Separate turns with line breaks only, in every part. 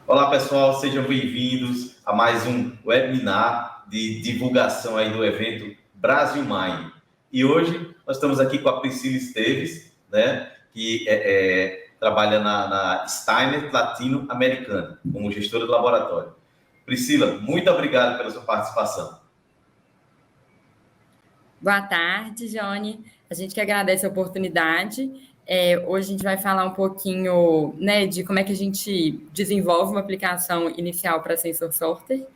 Olá, pessoal, sejam bem-vindos a mais um webinar de divulgação aí do evento Brasil Mine. E hoje nós estamos aqui com a Priscila Esteves, né, que trabalha na Steiner Latino-Americana, como gestora do laboratório. Priscila, muito obrigado pela sua participação.
Boa tarde, Johnny. A gente que agradece a oportunidade. Hoje a gente vai falar um pouquinho, né, de como é que a gente desenvolve uma aplicação inicial para Sensor Sorter.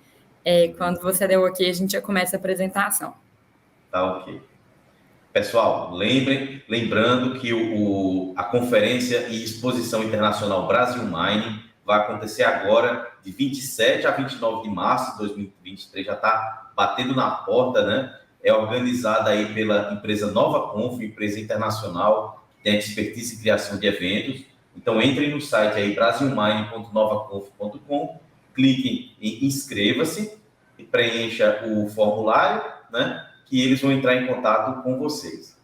Quando você deu OK, a gente já começa a apresentação.
Tá ok. Pessoal, lembrando que a Conferência e Exposição Internacional Brasil Mine vai acontecer agora, de 27 a 29 de março de 2023, já está batendo na porta, né? É organizada aí pela empresa Nova Conf, empresa internacional, que tem expertise em criação de eventos. Então, entrem no site aí, brasilmine.novaconf.com, cliquem em inscreva-se e preencha o formulário, né? Que eles vão entrar em contato com vocês,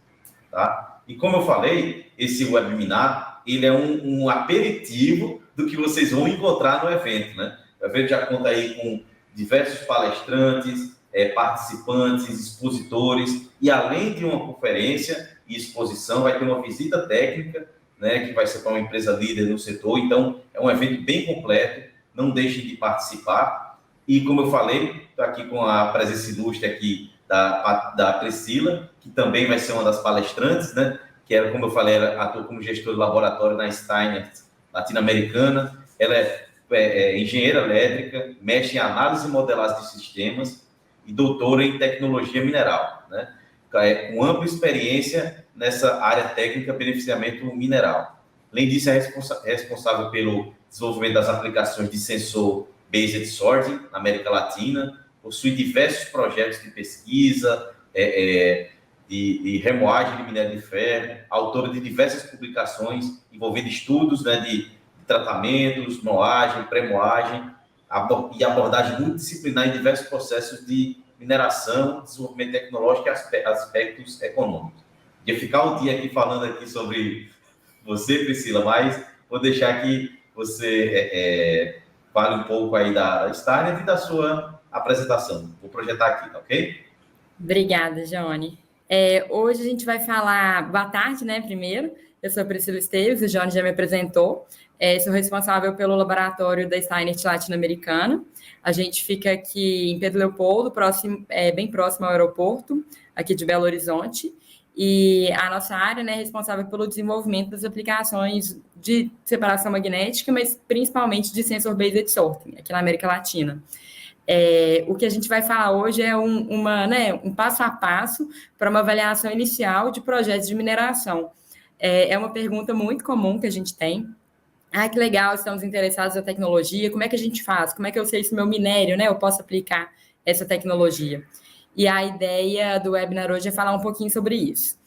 tá? E como eu falei, esse webinar, ele é um aperitivo do que vocês vão encontrar no evento, né? O evento já conta aí com diversos palestrantes, participantes, expositores, e além de uma conferência e exposição, vai ter uma visita técnica, né, que vai ser para uma empresa líder no setor. Então, é um evento bem completo, não deixem de participar. E como eu falei, estou aqui com a presença ilustre aqui da Priscila, que também vai ser uma das palestrantes, né? Que era, como eu falei, ela atua como gestora de laboratório na Steiner Latino-Americana. Ela é engenheira elétrica, mexe em análise e modelagem de sistemas e doutora em tecnologia mineral, né? Com ampla experiência nessa área técnica de beneficiamento mineral. Além disso, é responsável pelo desenvolvimento das aplicações de sensor Based Sorting na América Latina, possui diversos projetos de pesquisa, de remoagem de minério de ferro, autora de diversas publicações envolvendo estudos, né, de tratamentos, moagem, pré-moagem e abordagem multidisciplinar em diversos processos de mineração, desenvolvimento tecnológico e aspectos econômicos. Ia ficar um dia aqui falando aqui sobre você, Priscila, mas vou deixar que você fale um pouco aí da Steiner e da sua apresentação. Vou projetar aqui, tá ok?
Obrigada, Johnny. Hoje a gente vai falar... Boa tarde, né, primeiro. Eu sou a Priscila Esteves, o Johnny já me apresentou. Sou responsável pelo laboratório da Steiner Latino-Americana. A gente fica aqui em Pedro Leopoldo, bem próximo ao aeroporto, aqui de Belo Horizonte. E a nossa área, né, é responsável pelo desenvolvimento das aplicações de separação magnética, mas principalmente de sensor-based sorting, aqui na América Latina. O que a gente vai falar hoje é um passo a passo para uma avaliação inicial de projetos de mineração. É uma pergunta muito comum que a gente tem. Que legal, estamos interessados na tecnologia, como é que a gente faz? Como é que eu sei se meu minério, né, eu posso aplicar essa tecnologia? E a ideia do webinar hoje é falar um pouquinho sobre isso.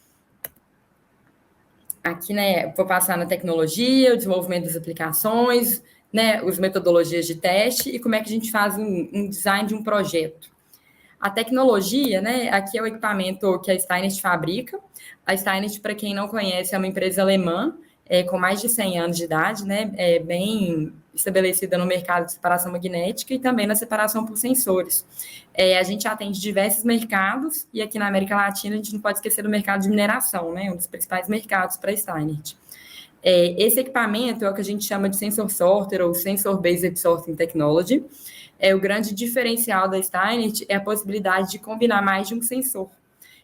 Aqui, né, vou passar na tecnologia, o desenvolvimento das aplicações, né, as metodologias de teste e como é que a gente faz um design de um projeto. A tecnologia, né, aqui é o equipamento que a Steiner fabrica. A Steiner, para quem não conhece, é uma empresa alemã, com mais de 100 anos de idade, né, bem estabelecida no mercado de separação magnética e também na separação por sensores. A gente atende diversos mercados e aqui na América Latina a gente não pode esquecer do mercado de mineração, né, um dos principais mercados para a Steiner. Esse equipamento é o que a gente chama de Sensor Sorter ou Sensor Based Sorting Technology. O grande diferencial da Steiner é a possibilidade de combinar mais de um sensor.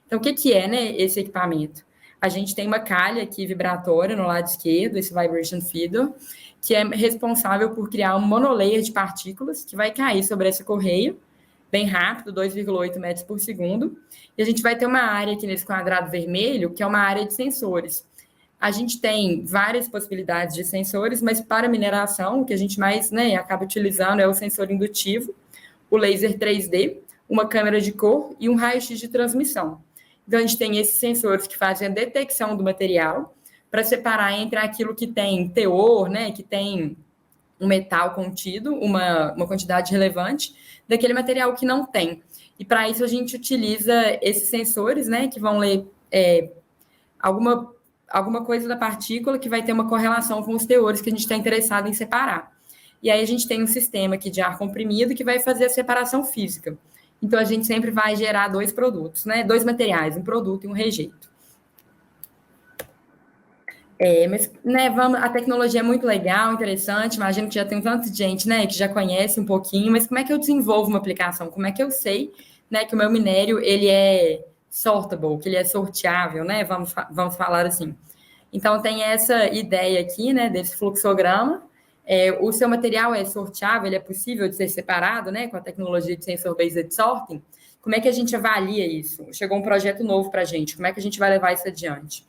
Então, o que é, né, esse equipamento? A gente tem uma calha aqui vibratória no lado esquerdo, esse Vibration Feeder, que é responsável por criar um monolayer de partículas que vai cair sobre essa correia, bem rápido, 2,8 metros por segundo. E a gente vai ter uma área aqui nesse quadrado vermelho, que é uma área de sensores. A gente tem várias possibilidades de sensores, mas para mineração, o que a gente mais, né, acaba utilizando é o sensor indutivo, o laser 3D, uma câmera de cor e um raio-x de transmissão. Então, a gente tem esses sensores que fazem a detecção do material para separar entre aquilo que tem teor, né, que tem um metal contido, uma quantidade relevante, daquele material que não tem. E para isso a gente utiliza esses sensores, né, que vão ler alguma coisa da partícula que vai ter uma correlação com os teores que a gente está interessado em separar. e aí a gente tem um sistema aqui de ar comprimido que vai fazer a separação física. Então, a gente sempre vai gerar 2 produtos, né? 2 materiais, um produto e um rejeito. Mas, né, a tecnologia é muito legal, interessante, imagino que já tem tanta gente, né, que já conhece um pouquinho, mas como é que eu desenvolvo uma aplicação? Como é que eu sei, né, que o meu minério, ele é sortable, que ele é sorteável, né, vamos falar assim. Então, tem essa ideia aqui, né, desse fluxograma. O seu material é sorteável, ele é possível de ser separado, né, com a tecnologia de Sensor-Based Sorting. Como é que a gente avalia isso? Chegou um projeto novo para a gente, como é que a gente vai levar isso adiante?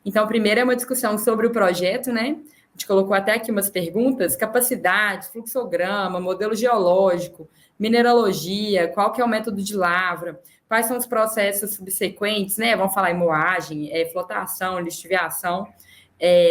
Então, primeiro é uma discussão sobre o projeto, né? A gente colocou até aqui umas perguntas: capacidade, fluxograma, modelo geológico, mineralogia, qual que é o método de lavra, quais são os processos subsequentes, né? Vamos falar em moagem, flotação, lixiviação.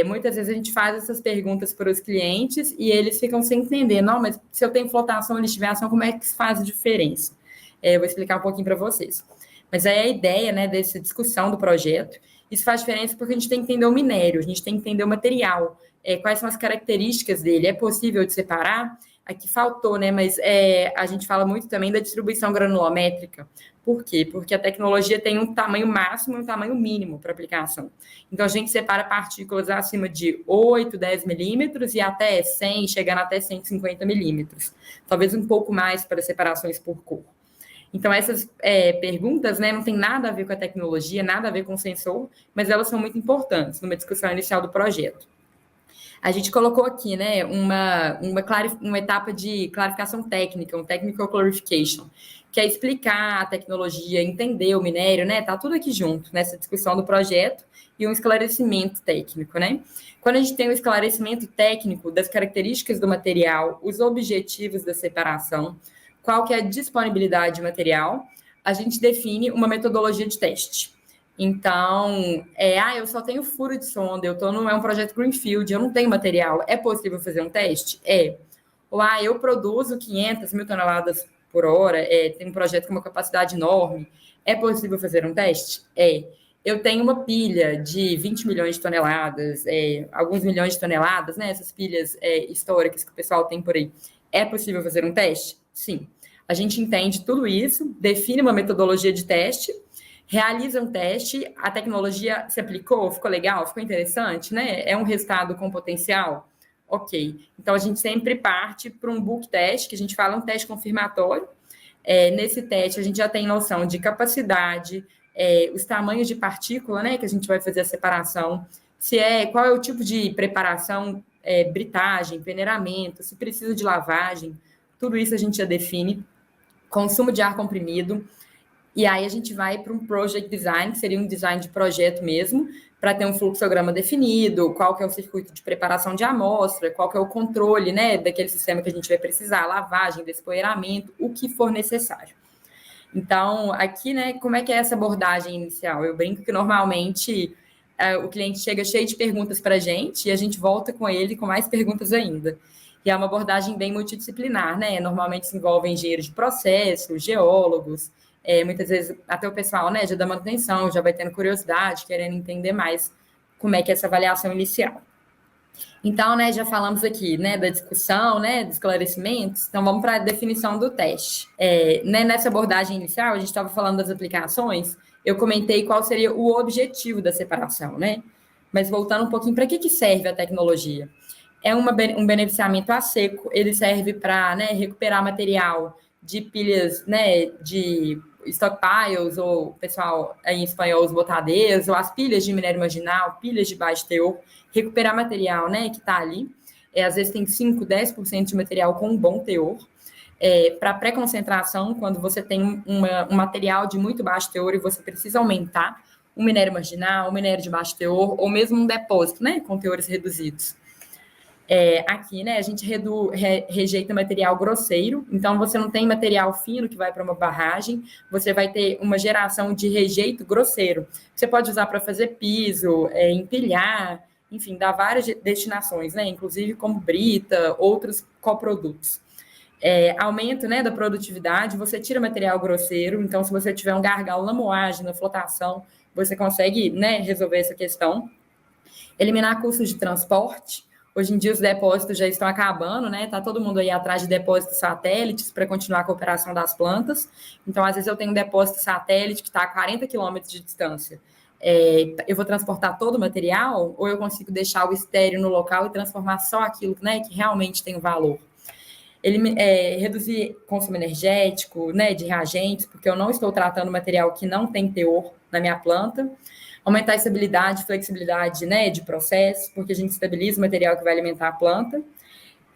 Muitas vezes a gente faz essas perguntas para os clientes e eles ficam sem entender. Não, mas se eu tenho flotação e lixiviação, como é que isso faz a diferença? Eu vou explicar um pouquinho para vocês. Mas aí a ideia, né, dessa discussão do projeto, isso faz diferença porque a gente tem que entender o minério, a gente tem que entender o material, quais são as características dele, é possível de separar? Aqui faltou, né, mas a gente fala muito também da distribuição granulométrica. Por quê? Porque a tecnologia tem um tamanho máximo e um tamanho mínimo para aplicação. Então, a gente separa partículas acima de 8, 10 milímetros e até 100, chegando até 150 milímetros. Talvez um pouco mais para separações por cor. Então, essas perguntas, né, não tem nada a ver com a tecnologia, nada a ver com o sensor, mas elas são muito importantes numa discussão inicial do projeto. A gente colocou aqui, né, uma etapa de clarificação técnica, um technical clarification, que é explicar a tecnologia, entender o minério, né, tá tudo aqui junto nessa discussão do projeto e um esclarecimento técnico, né. Quando a gente tem um esclarecimento técnico das características do material, os objetivos da separação, qual que é a disponibilidade de material, a gente define uma metodologia de teste. Então, eu só tenho furo de sonda, é um projeto Greenfield, eu não tenho material, é possível fazer um teste? Ou, eu produzo 500 mil toneladas por hora, tem um projeto com uma capacidade enorme, é possível fazer um teste? Eu tenho uma pilha de 20 milhões de toneladas, alguns milhões de toneladas, né, essas pilhas históricas que o pessoal tem por aí, é possível fazer um teste? Sim. A gente entende tudo isso, define uma metodologia de teste, realiza um teste, a tecnologia se aplicou, ficou legal, ficou interessante, né? É um resultado com potencial? Ok. Então, a gente sempre parte para um book test, que a gente fala um teste confirmatório. Nesse teste, a gente já tem noção de capacidade, os tamanhos de partícula, né, que a gente vai fazer a separação, qual é o tipo de preparação, britagem, peneiramento, se precisa de lavagem, tudo isso a gente já define. Consumo de ar comprimido, e aí a gente vai para um project design, que seria um design de projeto mesmo, para ter um fluxograma definido, qual que é o circuito de preparação de amostra, qual que é o controle, né, daquele sistema que a gente vai precisar, lavagem, despoeiramento, o que for necessário. Então, aqui, né, como é que é essa abordagem inicial? Eu brinco que normalmente o cliente chega cheio de perguntas para a gente e a gente volta com ele com mais perguntas ainda. E é uma abordagem bem multidisciplinar, né? Normalmente se envolve engenheiros de processo, geólogos, muitas vezes até o pessoal, né, já da manutenção, já vai tendo curiosidade, querendo entender mais como é que é essa avaliação inicial. Então, né, já falamos aqui, né, da discussão, né, dos esclarecimentos, então vamos para a definição do teste. Né, nessa abordagem inicial, a gente estava falando das aplicações, eu comentei qual seria o objetivo da separação, né? Mas voltando um pouquinho, para que serve a tecnologia? É um beneficiamento a seco, ele serve para, né, recuperar material de pilhas, né, de stockpiles, ou pessoal em espanhol, os botadeiros, ou as pilhas de minério marginal, pilhas de baixo teor, recuperar material, né, que está ali. Às vezes tem 5, 10% de material com um bom teor. Para pré-concentração, quando você tem um material de muito baixo teor e você precisa aumentar um minério marginal, um minério de baixo teor, ou mesmo um depósito, né, com teores reduzidos. Aqui, né, a gente rejeita material grosseiro, então você não tem material fino que vai para uma barragem, você vai ter uma geração de rejeito grosseiro. Você pode usar para fazer piso, empilhar, enfim, dá várias destinações, né, inclusive como brita, outros coprodutos. Aumento, né, da produtividade, você tira material grosseiro, então se você tiver um gargalo na moagem, na flotação, você consegue, né, resolver essa questão. Eliminar custos de transporte, Hoje em dia os depósitos já estão acabando, né? Tá todo mundo aí atrás de depósitos satélites para continuar a cooperação das plantas. Então, às vezes eu tenho um depósito satélite que está a 40 quilômetros de distância. Eu vou transportar todo o material ou eu consigo deixar o estéreo no local e transformar só aquilo, né, que realmente tem valor? Reduzir consumo energético, né, de reagentes, porque eu não estou tratando material que não tem teor na minha planta. Aumentar a estabilidade, flexibilidade, né, de processo, porque a gente estabiliza o material que vai alimentar a planta.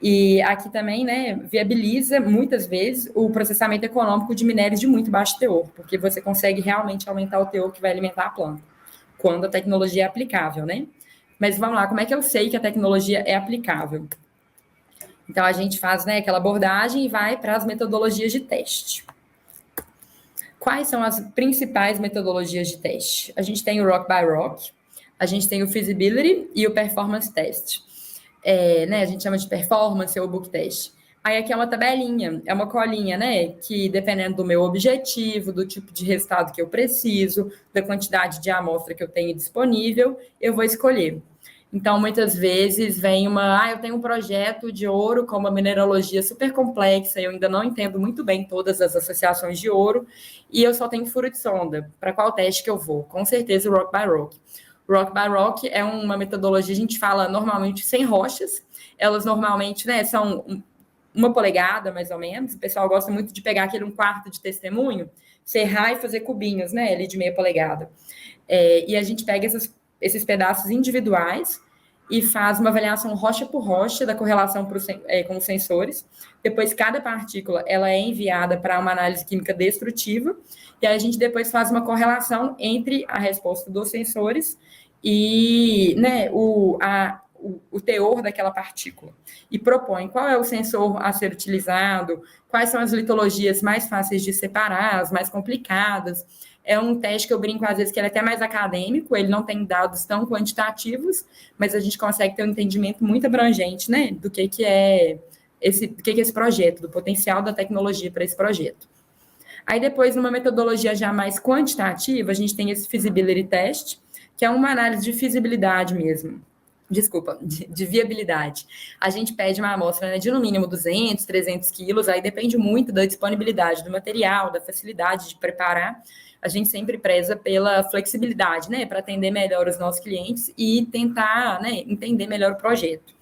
E aqui também, né, viabiliza muitas vezes o processamento econômico de minérios de muito baixo teor, porque você consegue realmente aumentar o teor que vai alimentar a planta, quando a tecnologia é aplicável, né? Mas vamos lá, como é que eu sei que a tecnologia é aplicável? Então, a gente faz, né, aquela abordagem e vai para as metodologias de teste. Quais são as principais metodologias de teste? A gente tem o Rock by Rock, a gente tem o Feasibility e o Performance Test. Né, a gente chama de Performance ou Book Test. Aí aqui é uma tabelinha, é uma colinha, né, que dependendo do meu objetivo, do tipo de resultado que eu preciso, da quantidade de amostra que eu tenho disponível, eu vou escolher. Então, muitas vezes vem eu tenho um projeto de ouro com uma mineralogia super complexa, eu ainda não entendo muito bem todas as associações de ouro, e eu só tenho furo de sonda. Para qual teste que eu vou? Com certeza o Rock by Rock. Rock by Rock é uma metodologia, a gente fala normalmente sem rochas, elas normalmente, né, são 1 polegada, mais ou menos, o pessoal gosta muito de pegar aquele 1/4 de testemunho, serrar e fazer cubinhos, né, ali de 0,5 polegada. E a gente pega esses pedaços individuais e faz uma avaliação rocha por rocha da correlação com os sensores. Depois, cada partícula ela é enviada para uma análise química destrutiva, e aí a gente depois faz uma correlação entre a resposta dos sensores e, né, o teor daquela partícula. E propõe qual é o sensor a ser utilizado, quais são as litologias mais fáceis de separar, as mais complicadas. É um teste que eu brinco às vezes que ele é até mais acadêmico, ele não tem dados tão quantitativos, mas a gente consegue ter um entendimento muito abrangente, né, do que é esse projeto, do potencial da tecnologia para esse projeto. Aí depois, numa metodologia já mais quantitativa, a gente tem esse feasibility test, que é uma análise de feasibilidade mesmo. Desculpa, de viabilidade. A gente pede uma amostra, né, de no mínimo 200, 300 quilos, aí depende muito da disponibilidade do material, da facilidade de preparar. A gente sempre preza pela flexibilidade, né, para atender melhor os nossos clientes e tentar, né, entender melhor o projeto.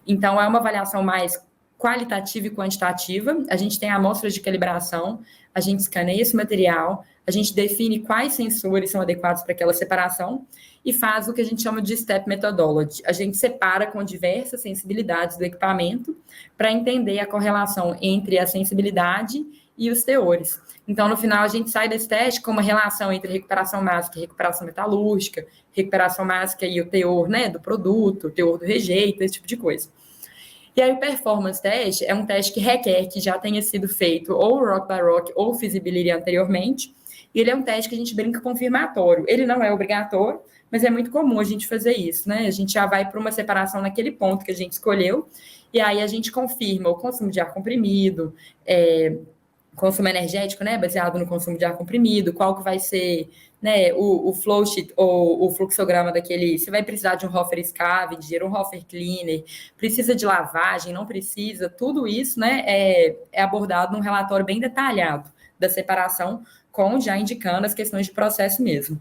Então, é uma avaliação mais qualitativa e quantitativa. A gente tem amostras de calibração, a gente escaneia esse material, a gente define quais sensores são adequados para aquela separação e faz o que a gente chama de step methodology. A gente separa com diversas sensibilidades do equipamento para entender a correlação entre a sensibilidade e os teores. Então, no final, a gente sai desse teste com uma relação entre recuperação mássica e recuperação metalúrgica, recuperação mássica e o teor, né, do produto, o teor do rejeito, esse tipo de coisa. E aí, o performance test é um teste que requer que já tenha sido feito ou o Rock by Rock ou o Feasibility anteriormente, e ele é um teste que a gente brinca confirmatório. Ele não é obrigatório, mas é muito comum a gente fazer isso, né? A gente já vai para uma separação naquele ponto que a gente escolheu, e aí a gente confirma o consumo de ar comprimido, consumo energético, né, baseado no consumo de ar comprimido, qual que vai ser, né, o flow sheet ou o fluxograma daquele, se vai precisar de um Hofer Scavenger, um Hofer Cleaner, precisa de lavagem, não precisa, tudo isso, né, é abordado num relatório bem detalhado da separação, com já indicando as questões de processo mesmo.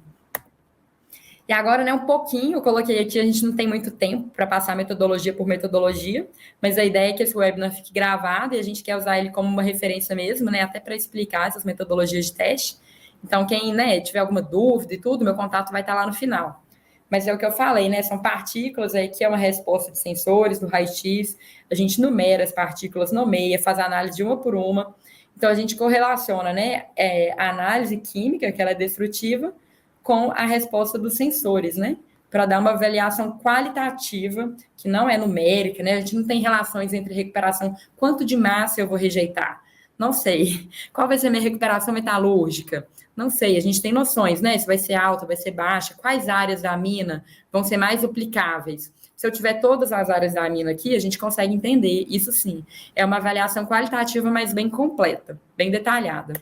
E agora, né, um pouquinho, eu coloquei aqui, a gente não tem muito tempo para passar metodologia por metodologia, mas a ideia é que esse webinar fique gravado e a gente quer usar ele como uma referência mesmo, né, até para explicar essas metodologias de teste. Então, quem, né, tiver alguma dúvida e tudo, meu contato vai estar lá no final. Mas é o que eu falei, né, são partículas, aí que é uma resposta de sensores, do raio-x, a gente numera as partículas, nomeia, faz a análise de uma por uma. Então, a gente correlaciona, né, a análise química, que ela é destrutiva, com a resposta dos sensores, né? Para dar uma avaliação qualitativa, que não é numérica, né? A gente não tem relações entre recuperação, quanto de massa eu vou rejeitar? Não sei. Qual vai ser a minha recuperação metalúrgica? Não sei. A gente tem noções, né? Se vai ser alta, vai ser baixa, quais áreas da mina vão ser mais duplicáveis. Se eu tiver todas as áreas da mina aqui, a gente consegue entender, isso sim. É uma avaliação qualitativa, mas bem completa, bem detalhada.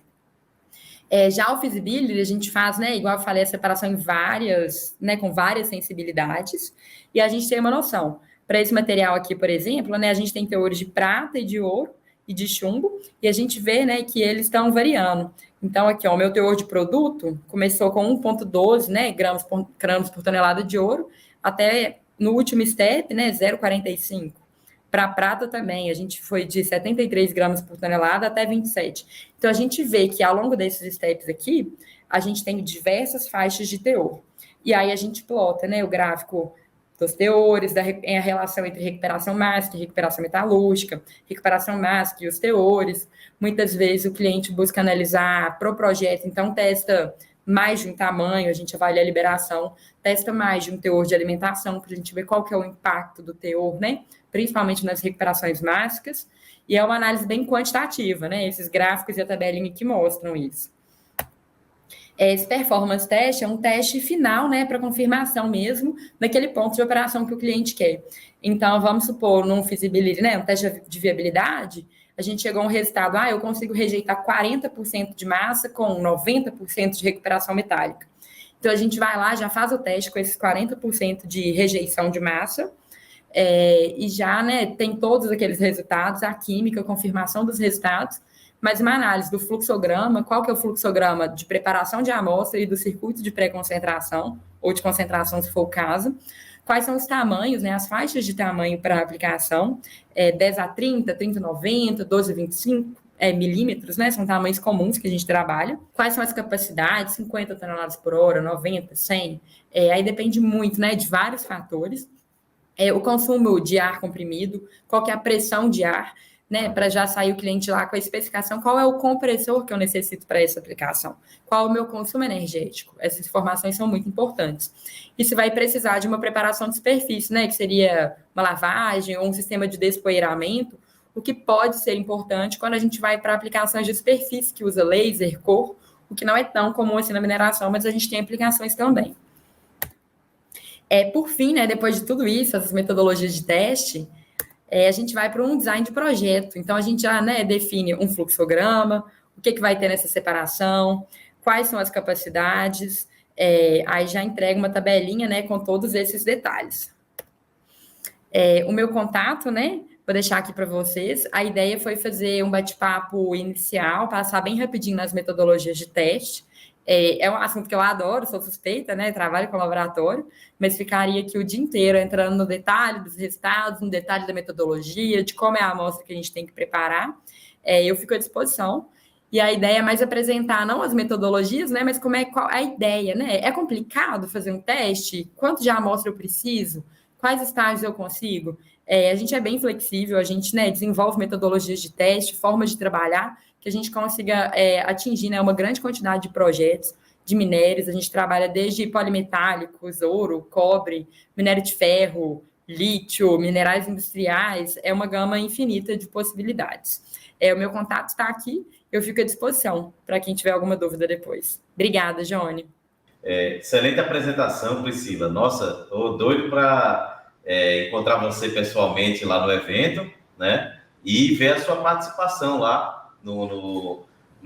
Já o feasibility, a gente faz, né, igual eu falei, a separação em várias, né, com várias sensibilidades, e a gente tem uma noção. Para esse material aqui, por exemplo, né, a gente tem teores de prata e de ouro e de chumbo, e a gente vê, né, que eles estão variando. Então, aqui, ó, o meu teor de produto começou com 1,12, né, gramas por tonelada de ouro, até no último step, né, 0,45. Para a prata também, a gente foi de 73 gramas por tonelada até 27. Então, a gente vê que ao longo desses steps aqui, a gente tem diversas faixas de teor. E aí a gente plota, né, o gráfico dos teores, a relação entre recuperação mássica e recuperação metalúrgica, recuperação mássica e os teores. Muitas vezes o cliente busca analisar pro projeto, então testa mais de um tamanho, a gente avalia a liberação, testa mais de um teor de alimentação, para a gente ver qual que é o impacto do teor, né? Principalmente nas recuperações mássicas, e é uma análise bem quantitativa, né? Esses gráficos e a tabelinha que mostram isso. Esse performance test é um teste final, né, para confirmação mesmo daquele ponto de operação que o cliente quer. Então, vamos supor, num feasibility, né, um teste de viabilidade, a gente chegou a um resultado, eu consigo rejeitar 40% de massa com 90% de recuperação metálica. Então, a gente vai lá, já faz o teste com esses 40% de rejeição de massa, e já, né, tem todos aqueles resultados, a química, a confirmação dos resultados, mas uma análise do fluxograma, qual que é o fluxograma de preparação de amostra e do circuito de pré-concentração, ou de concentração, se for o caso, quais são os tamanhos, né, as faixas de tamanho para aplicação, 10 a 30, 30 a 90, 12 a 25 milímetros, né, são tamanhos comuns que a gente trabalha, quais são as capacidades, 50 toneladas por hora, 90, 100, aí depende muito, né, de vários fatores, o consumo de ar comprimido, qual que é a pressão de ar, né, para já sair o cliente lá com a especificação, qual é o compressor que eu necessito para essa aplicação, qual é o meu consumo energético. Essas informações são muito importantes. E se vai precisar de uma preparação de superfície, né, que seria uma lavagem ou um sistema de despoeiramento, o que pode ser importante quando a gente vai para aplicações de superfície que usa laser, cor, o que não é tão comum assim na mineração, mas a gente tem aplicações também. Por fim, né, depois de tudo isso, essas metodologias de teste, a gente vai para um design de projeto. Então, a gente já, né, define um fluxograma, o que vai ter nessa separação, quais são as capacidades, aí já entrega uma tabelinha, né, com todos esses detalhes. O meu contato, né, vou deixar aqui para vocês. A ideia foi fazer um bate-papo inicial, passar bem rapidinho nas metodologias de teste. É um assunto que eu adoro, sou suspeita, né? Trabalho com laboratório, mas ficaria aqui o dia inteiro entrando no detalhe dos resultados, no detalhe da metodologia, de como é a amostra que a gente tem que preparar. Eu fico à disposição. E a ideia é mais apresentar, não as metodologias, né? Mas qual a ideia, né? É complicado fazer um teste? Quanto de amostra eu preciso? Quais estágios eu consigo? A gente é bem flexível, a gente, né, desenvolve metodologias de teste, formas de trabalhar, que a gente consiga atingir, né, uma grande quantidade de projetos, de minérios. A gente trabalha desde polimetálicos, ouro, cobre, minério de ferro, lítio, minerais industriais, é uma gama infinita de possibilidades. O meu contato está aqui, eu fico à disposição para quem tiver alguma dúvida depois. Obrigada, Johnny.
Excelente apresentação, Priscila. Nossa, estou doido para encontrar você pessoalmente lá no evento, né? E ver a sua participação lá no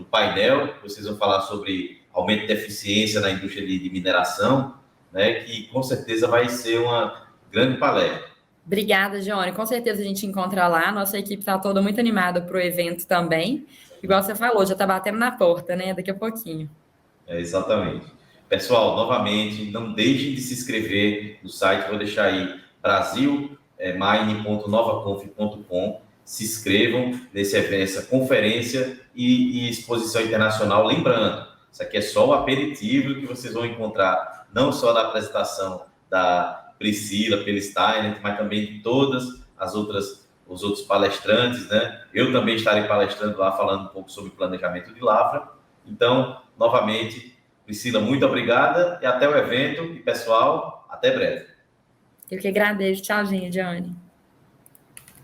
painel. Vocês vão falar sobre aumento de eficiência na indústria de mineração, né? Que com certeza vai ser uma grande palestra.
Obrigada, Johnny. Com certeza a gente encontra lá. Nossa equipe está toda muito animada para o evento também. Igual você falou, já está batendo na porta, né? Daqui a pouquinho.
Exatamente. Pessoal, novamente, não deixem de se inscrever no site. Vou deixar aí brasilmine.novaconf.com. Se inscrevam nessa conferência e exposição internacional. Lembrando, isso aqui é só o aperitivo que vocês vão encontrar, não só da apresentação da Priscila, pelo Steiner, mas também de todas os outros palestrantes, né? Eu também estarei palestrando lá, falando um pouco sobre planejamento de lavra. Então, novamente, Priscila, muito obrigada e até o evento. E, pessoal, até breve.
Eu que agradeço. Tchauzinho, Johnny.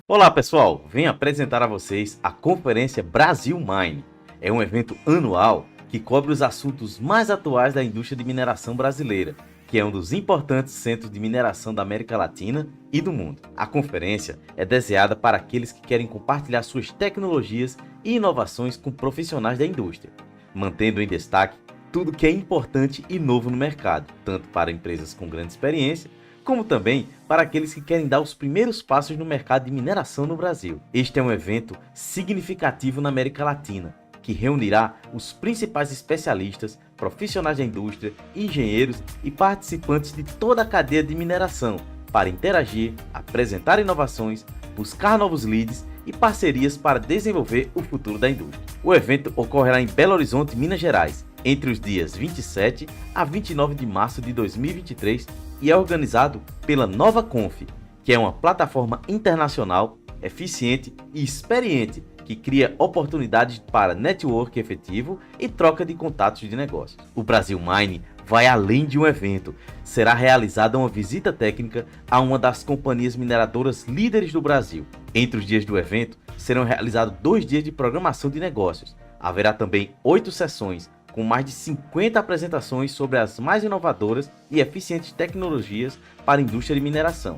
Olá, pessoal. Venho apresentar a vocês a Conferência Brasil Mine. É um evento anual que cobre os assuntos mais atuais da indústria de mineração brasileira, que é um dos importantes centros de mineração da América Latina e do mundo. A conferência é desejada para aqueles que querem compartilhar suas tecnologias e inovações com profissionais da indústria, mantendo em destaque tudo que é importante e novo no mercado, tanto para empresas com grande experiência, como também para aqueles que querem dar os primeiros passos no mercado de mineração no Brasil. Este é um evento significativo na América Latina, que reunirá os principais especialistas, profissionais da indústria, engenheiros e participantes de toda a cadeia de mineração para interagir, apresentar inovações, buscar novos leads e parcerias para desenvolver o futuro da indústria. O evento ocorrerá em Belo Horizonte, Minas Gerais, entre os dias 27 a 29 de março de 2023 e é organizado pela NovaConf, que é uma plataforma internacional, eficiente e experiente que cria oportunidades para network efetivo e troca de contatos de negócios. O Brasil Mine vai além de um evento. Será realizada uma visita técnica a uma das companhias mineradoras líderes do Brasil. Entre os dias do evento, serão realizados 2 dias de programação de negócios. Haverá também 8 sessões, com mais de 50 apresentações sobre as mais inovadoras e eficientes tecnologias para a indústria de mineração,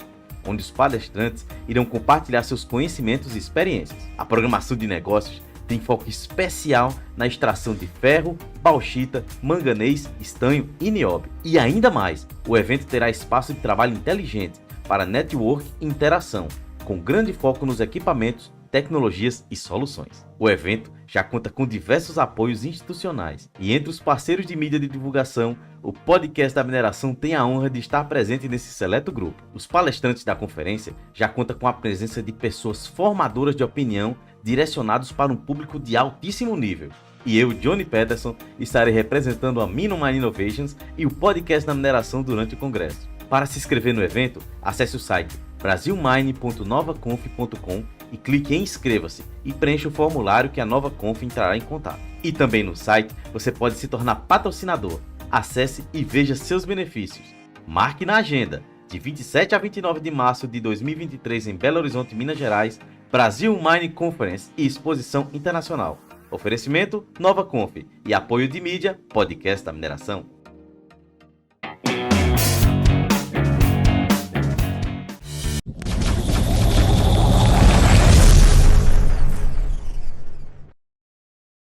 onde os palestrantes irão compartilhar seus conhecimentos e experiências. A programação de negócios tem foco especial na extração de ferro, bauxita, manganês, estanho e nióbio. E ainda mais, o evento terá espaço de trabalho inteligente para network e interação, com grande foco nos equipamentos, tecnologias e soluções. O evento já conta com diversos apoios institucionais e entre os parceiros de mídia de divulgação, o podcast da mineração tem a honra de estar presente nesse seleto grupo. Os palestrantes da conferência já contam com a presença de pessoas formadoras de opinião direcionados para um público de altíssimo nível. E eu, Johnny Peterson, estarei representando a Mine Innovations e o podcast da mineração durante o congresso. Para se inscrever no evento, acesse o site brasilmine.novaconf.com e clique em inscreva-se e preencha o formulário que a NovaConf entrará em contato. E também no site você pode se tornar patrocinador. Acesse e veja seus benefícios. Marque na agenda, de 27 a 29 de março de 2023 em Belo Horizonte, Minas Gerais, Brasil Mine Conference e Exposição Internacional. Oferecimento NovaConf e apoio de mídia, podcast da mineração.